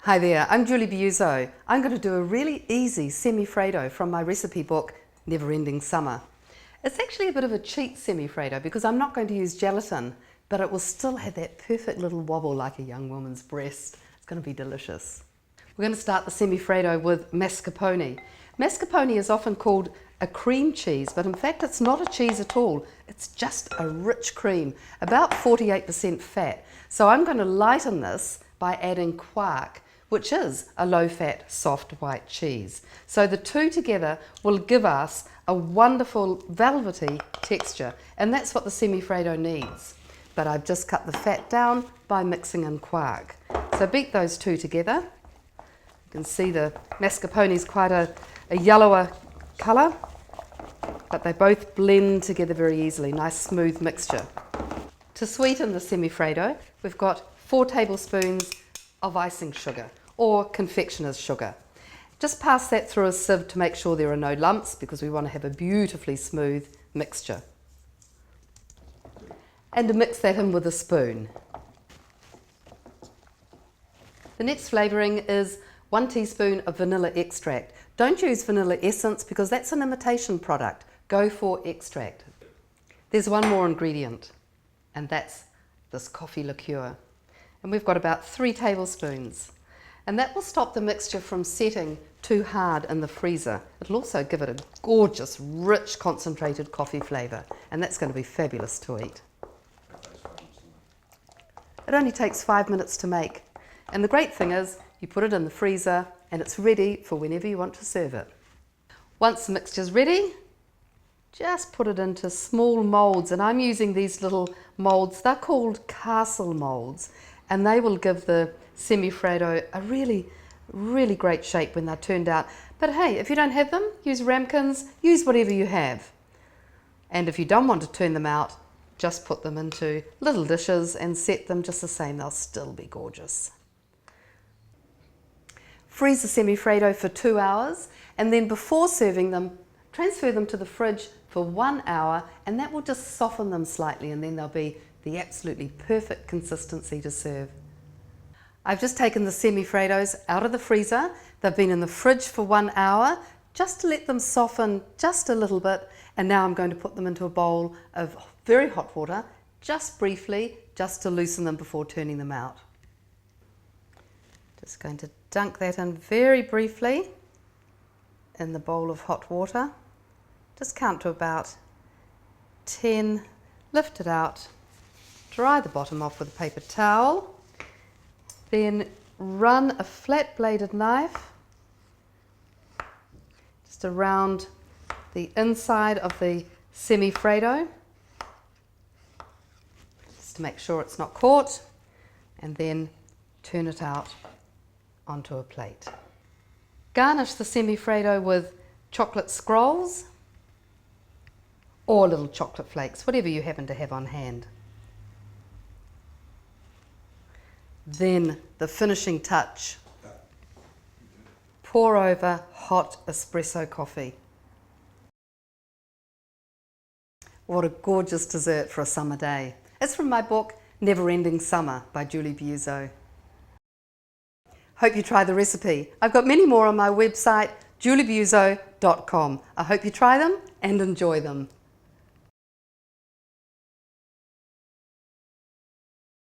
Hi there, I'm Julie Biuzzo. I'm going to do a really easy Semifreddo from my recipe book, Never Ending Summer. It's actually a bit of a cheat Semifreddo because I'm not going to use gelatin, but it will still have that perfect little wobble like a young woman's breast. It's going to be delicious. We're going to start the Semifreddo with mascarpone. Mascarpone is often called a cream cheese, but in fact it's not a cheese at all. It's just a rich cream, about 48% fat. So I'm going to lighten this by adding quark, which is a low-fat, soft white cheese. So the two together will give us a wonderful velvety texture, and that's what the Semifreddo needs. But I've just cut the fat down by mixing in quark. So beat those two together. You can see the mascarpone is quite a yellower colour, but they both blend together very easily, nice smooth mixture. To sweeten the Semifreddo, we've got 4 tablespoons of icing sugar or confectioner's sugar. Just pass that through a sieve to make sure there are no lumps because we want to have a beautifully smooth mixture. And to mix that in with a spoon. The next flavouring is 1 teaspoon of vanilla extract. Don't use vanilla essence because that's an imitation product. Go for extract. There's one more ingredient, and that's this coffee liqueur. And we've got about 3 tablespoons. And that will stop the mixture from setting too hard in the freezer. It'll also give it a gorgeous, rich, concentrated coffee flavour. And that's going to be fabulous to eat. It only takes 5 minutes to make. And the great thing is, you put it in the freezer and it's ready for whenever you want to serve it. Once the mixture's ready, just put it into small moulds. And I'm using these little moulds. They're called castle moulds. And they will give the Semifreddo a really, really great shape when they're turned out. But hey, if you don't have them, use ramekins, use whatever you have. And if you don't want to turn them out, just put them into little dishes and set them just the same. They'll still be gorgeous. Freeze the Semifreddo for 2 hours, and then before serving them, transfer them to the fridge for 1 hour, and that will just soften them slightly, and then they'll be the absolutely perfect consistency to serve. I've just taken the Semifreddos out of the freezer. They've been in the fridge for 1 hour, just to let them soften just a little bit, and now I'm going to put them into a bowl of very hot water, just briefly, just to loosen them before turning them out. Just going to dunk that in very briefly in the bowl of hot water. Just count to about 10, lift it out, dry the bottom off with a paper towel, then run a flat bladed knife just around the inside of the Semifreddo just to make sure it's not caught, and then turn it out onto a plate. Garnish the Semifreddo with chocolate scrolls or little chocolate flakes, whatever you happen to have on hand. Then the finishing touch. Pour over hot espresso coffee. What a gorgeous dessert for a summer day. It's from my book, Never Ending Summer by Julie Biuzzo. Hope you try the recipe. I've got many more on my website, juliebiuzzo.com. I hope you try them and enjoy them.